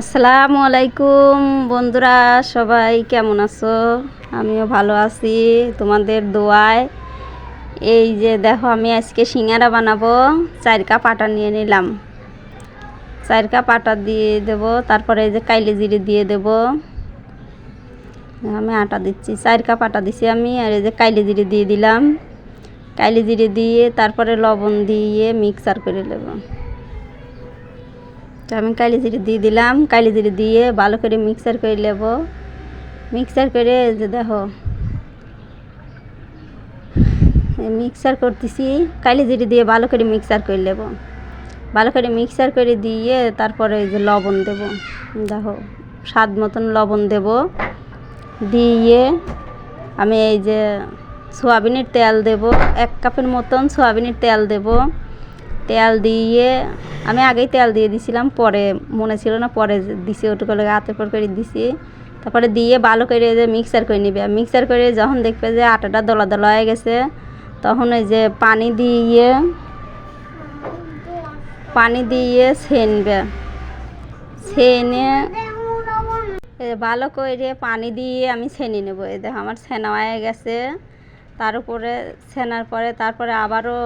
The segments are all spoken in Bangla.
আসসালামু আলাইকুম বন্ধুরা, সবাই কেমন আছো? আমিও ভালো আছি তোমাদের দোয়ায়। এই যে দেখো, আমি আজকে সিঙ্গারা বানাবো। 4 কাপ আটা নিয়ে নিলাম। 4 কাপ আটা দিয়ে দেব, তারপরে এই যে কাইলি জিরে দিয়ে দেব। আমি আটা দিচ্ছি, 4 কাপ আটা দিছি আমি। আর এই যে কাইলি জিরে দিয়ে দিলাম। কাইলি জিরে দিয়ে তারপরে লবণ দিয়ে মিক্সার করে নেব। তো আমি কালি জিরে দিয়ে দিলাম। কালি জিরে দিয়ে ভালো করে মিক্সার করে নেব। মিক্সার করে যে দেখো, মিক্সার করতেছি। কালি জিরে দিয়ে ভালো করে মিক্সার করে নেব। ভালো করে মিক্সার করে দিয়ে তারপরে এই যে লবণ দেব। দেখো, স্বাদ মতন লবণ দেব। দিয়ে আমি এই যে সয়াবিনের তেল দেব। 1 কাপের মতন সয়াবিনের তেল দেব। তেল দিয়ে আমি আগেই তেল দিয়ে দিছিলাম, পরে মনে ছিল না, পরে দিছি ওটুকু হাতের পর করে দিছি। তারপরে দিয়ে ভালো করে যে মিক্সার করে নিবে। মিক্সার করে যখন দেখবে যে আটাটা দলা দলা হয়ে গেছে, তখন এই যে পানি দিয়ে ছেনবে। ছেনে ভালো করে পানি দিয়ে আমি ছেনে নেব। এই দেখো, আমার ছেনা হয়ে গেছে। তার উপরে ছেনার পরে তারপরে আবারও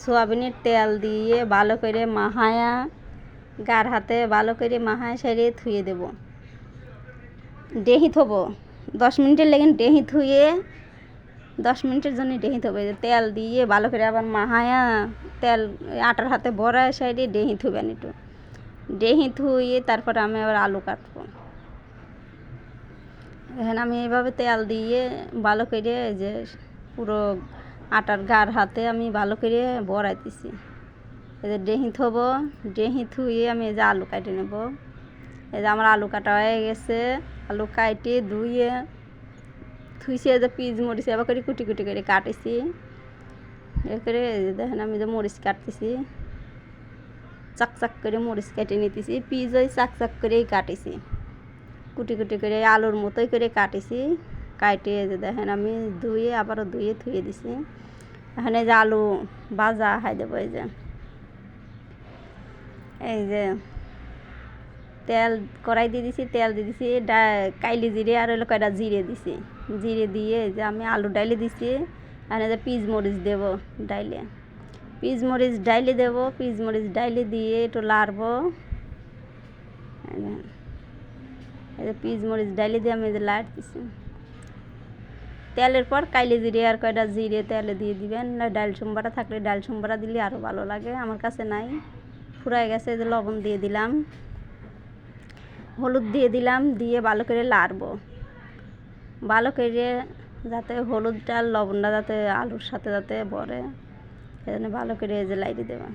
সয়াবিনের তেল দিয়ে ভালো করে মাহায়া, গার হাতে ভালো করে মাহায়া সারিয়ে ধুয়ে দেব। ডেহি থবো 10 মিনিটের লেগে। ডেহি ধুয়ে 10 মিনিটের জন্য ডেহি থবো। তেল দিয়ে ভালো করে আবার মাহায়া, তেল আটার হাতে ভরায় সাইডে ডেহি থুবেন একটু। ডেহি ধুয়ে তারপরে আমি আবার আলু কাটবো। এখন আমি এইভাবে তেল দিয়ে ভালো করে যে পুরো আটার গার হাতে আমি ভালো করে ভরাইতেছি। এই যে ডেহি থবো। ডেহি থুয়ে আমি এই যে আলু কাটে নেব। এই যে আমার আলু কাটা হয়ে গেছে। আলু কাটে ধুয়ে থুইছে। যে পিস মরিচ এবার করে কুটি কুটি করে কাটেছি। এ করে দেখেন, আমি যে মরিচ কাটতেছি, চাক চাক করে মরিচ কেটে নিতেছি। পিস ওই চাক চাক করেই কাটেছি, কুটি কুটি করে আলুর মতোই করে কাটেছি। কাটে যে দেখেন, আমি ধুয়ে আবারও ধুয়ে থুয়ে দিছি। এখানে যে আলু ভাজা খাই দেবো। এই যে তেল কড়াই দিয়ে দিছি, তেল দিয়ে দিছি, কাইলি জিরে আর হলো কয়টা জিরে দিছি। জিরে দিয়ে যে আমি আলু ডাইলে দিছি। এখানে যে পিস মরিচ দেব ডাইলে। পিস মরিচ ডাইলে দেব। পিস মরিচ ডাইলে দিয়ে একটু লাড়বো। এই যে পিস মরিচ ডাইলে দিয়ে আমি এই যে লাড়তেছি। তেলের পর কাইলি জিরে আর কয়টা জিরে তেলে দিয়ে দিবেন। না ডাল সম্বারা থাকলে ডাল সম্বারা দিলে আরও ভালো লাগে। আমার কাছে নাই, ফুরাই গেছে। যে লবণ দিয়ে দিলাম, হলুদ দিয়ে দিলাম। দিয়ে ভালো করে লাড়বো। ভালো করে যাতে হলুদটা আর লবণটা যাতে আলুর সাথে যাতে ভরে, সেজন্য ভালো করে এই যে লাইড়ে দেবেন।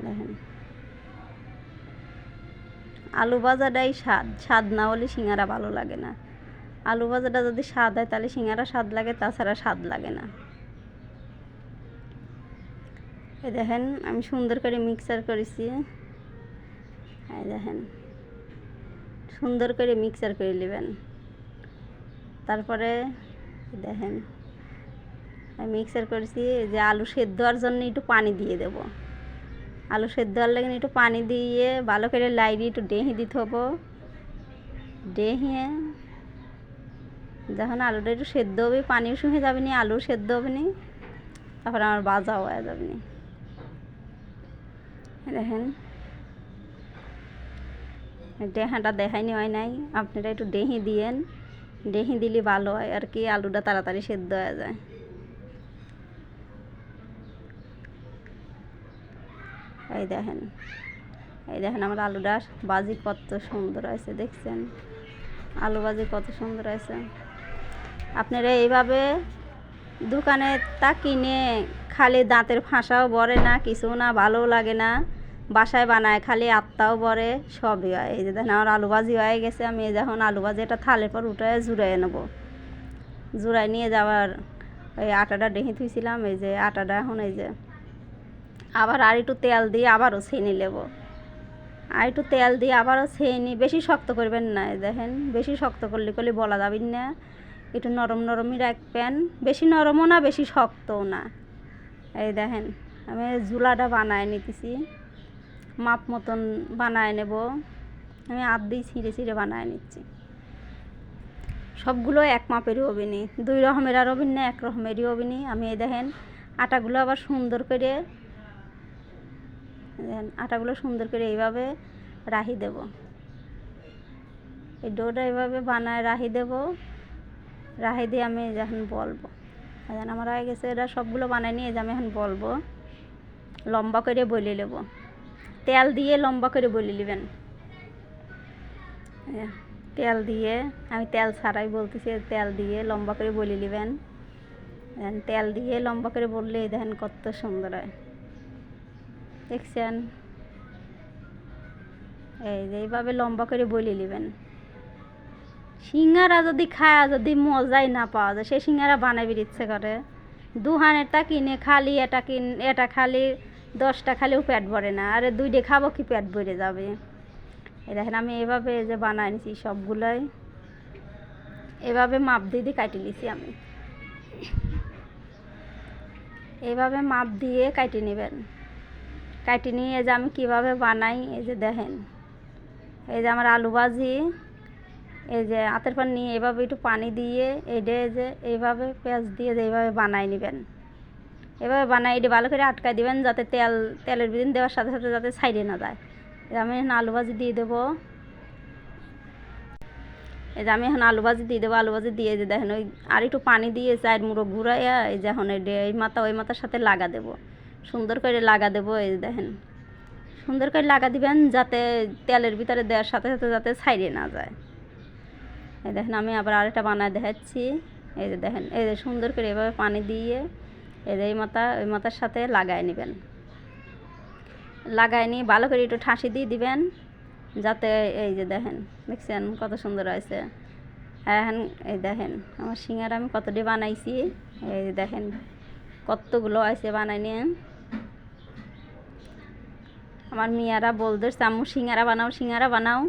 দেখেন, আলু ভাজাটাই স্বাদ না হলে সিঙ্গারা ভালো লাগে না। আলু ভাজাটা যদি স্বাদ হয় তাহলে সিঙ্গারা স্বাদ লাগে, তাছাড়া স্বাদ লাগে না। এই দেখেন, আমি সুন্দর করে মিক্সার করেছি। এই দেখেন, সুন্দর করে মিক্সার করে নেবেন। তারপরে দেখেন, আমি মিক্সার করেছি। যে আলু সেদ্ধ হওয়ার জন্য একটু পানি দিয়ে দেব। আলু সেদ্ধ হওয়ার লাগে একটু পানি দিয়ে ভালো করে লাইড়ে একটু ডেহি দিতে হবো। ডেহিয়ে যখন আলুটা একটু সেদ্ধ হবে, পানিও শুকিয়ে যাবে নি, আলু সেদ্ধ হবে নি, তারপরে আমার ভাজা হয়ে যাবে নি। দেখেন, ডেহাটা দেখাইনি হয় নাই। আপনারা একটু ডেহি দিয়েন। ডেহি দিলে ভালো হয় আর কি, আলুটা তাড়াতাড়ি সেদ্ধ হয়ে যায়। এই দেখেন, এই দেখেন আমার আলুটা ভাজি কত সুন্দর হয়েছে, দেখছেন? আলু ভাজি কত সুন্দর হয়েছে। আপনারা এইভাবে দোকানে তা কিনে খালি দাঁতের ফাঁসাও ভরে না, কিছু না, ভালোও লাগে না। বাসায় বানায় খালি আত্মাও ভরে, সবই হয়। এই যে দেখেন, আমার আলু ভাজি হয়ে গেছে। আমি যখন আলু ভাজি এটা থালের পর উঠে জুড়াই নেব। জুড়াই নিয়ে যাওয়ার ওই আটাটা ডেহি থুইছিলাম। এই যে আটাটা এখন এই যে আবার আর একটু তেল দিয়ে আবারও ছেনে নেব। আর একটু তেল দিয়ে আবারও ছেনে, বেশি শক্ত করবেন না। দেখেন, বেশি শক্ত করলে বলা যাবেন না। একটু নরম নরমই রাখবেন, বেশি নরমও না বেশি শক্তও না। এই দেখেন, আমি ঝুলাটা বানায় নিতেছি। মাপ মতন বানায় নেব। আমি হাত দিয়ে ছিঁড়ে ছিঁড়ে বানায় নিচ্ছি। সবগুলো এক মাপেরই হবে নি, 2 রকমের আর হবে না, 1 রকমেরই হবে নি। আমি এই দেখেন আটাগুলো আবার সুন্দর করে এইভাবে রাহি দেব। এই ডোটা এইভাবে বানায় রাহি দেব। রাহি দিয়ে আমি যখন বলবো, এখন আমার হয়ে গেছে। এটা সবগুলো বানাই নিয়ে যে আমি এখন বলবো, লম্বা করে বলে নেব। তেল দিয়ে লম্বা করে বলে নেবেন। তেল দিয়ে, আমি তেল ছাড়াই বলতেছি, তেল দিয়ে লম্বা করে বলে নেবেন। তেল দিয়ে লম্বা করে বললে দেখেন কত সুন্দর হয়, দেখছেন? এই যে এইভাবে লম্বা করে বলে নেবেন। সিঙ্গারা যদি খায়, যদি মজাই না পাওয়া যায়, সে সিঙ্গারা বানাবির ইচ্ছে করে। দোকানেরটা কিনে খালি এটা খালি 10টা খালিও পেট ভরে না, আরে 2টে খাবো কি পেট ভরে যাবে। এই দেখেন আমি এভাবে যে বানাই নিছি সবগুলোই, এভাবে মাপ দিয়ে কাটি নিছি। আমি এইভাবে মাপ দিয়ে কাটি নেবেন। কাটি নিয়ে যে আমি কীভাবে বানাই, এই যে দেখেন, এই যে আমার আলু ভাজি, এই যে হাতের পানি নিয়ে এভাবে একটু পানি দিয়ে এইটা যে এইভাবে পেঁয়াজ দিয়ে যে এইভাবে বানাই নেবেন। এভাবে বানাই এটা ভালো করে আটকাই দিবেন, যাতে তেলের ভিতর দেওয়ার সাথে সাথে যাতে ছাইড়ে না যায়। আমি এখন আলু ভাজি দিয়ে দেবো। এই যে আমি এখন আলু ভাজি দিয়ে দেবো। আলু ভাজি দিয়ে যে দেখেন ওই আর একটু পানি দিয়ে 4 মুড়ো ঘুরাইয়া এই যে এখন এই মাথা ওই মাথার সাথে লাগা দেবো, সুন্দর করে লাগা দেবো। এই যে দেখেন সুন্দর করে লাগা দিবেন, যাতে তেলের ভিতরে দেওয়ার সাথে সাথে যাতে ছাইড়ে না যায়। এই দেখেন আমি আবার আরেকটা বানায় দেখাচ্ছি। এই যে দেখেন, এই যে সুন্দর করে এভাবে পানি দিয়ে এই যে ওই মাথার সাথে লাগাই নেবেন। লাগাই নিয়ে ভালো করে একটু ঠাঁসি দিয়ে দিবেন, যাতে এই যে দেখেন, দেখছেন কত সুন্দর হয়েছে। এখন এই দেখেন আমার সিঙ্গারা আমি কতটি বানাইছি। এই যে দেখেন কতগুলো আছে বানাই নিয়ে। আমার মেয়েরা বলতেছে আম্মু সিঙ্গারা বানাও, সিঙ্গারা বানাও।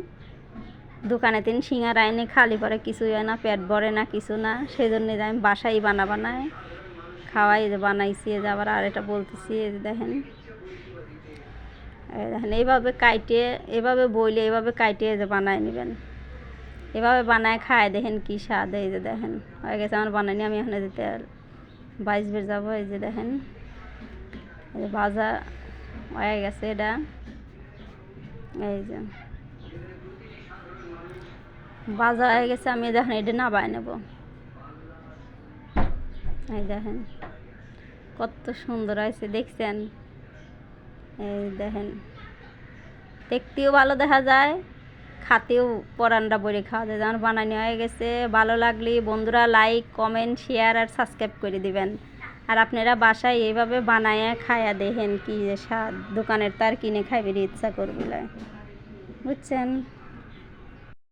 দোকানে তিন সিঙ্গারা এনে খালি পরে কিছুই হয় না, পেট ভরে না, কিছু না। সেই জন্য আমি বাসায় বানাই খাওয়াই, যে বানাইছি। এই যে আবার আরেকটা বলতেছি, এই যে দেখেন, দেখেন এইভাবে কাইটে, এভাবে বইলে এইভাবে কাইটে যে বানায় নেবেন। এভাবে বানায় খায় দেখেন কি স্বাদ। এই যে দেখেন হয়ে গেছে আমার বানাইনি। আমি এখন যেতে বাইসবের যাবো। এই যে দেখেন এই যে ভাজা হয়ে গেছে এটা। এই যে ভাজা হয়ে গেছে, আমি দেখেন এটা নাবাই নেব। এই দেখেন কত সুন্দর হয়েছে, দেখছেন? এই দেখেন দেখতেও ভালো দেখা যায়, খাতেও পরানটা বড়ে খাওয়া যায়। যেমন বানানো হয়ে গেছে। ভালো লাগলে বন্ধুরা লাইক, কমেন্ট, শেয়ার আর সাবস্ক্রাইব করে দিবেন। আর আপনারা বাসায় এইভাবে বানায়া খায়া দেখেন কি যে স্বাদ। দোকানের তার কিনে খাইবে ইচ্ছা করবে, বুঝছেন?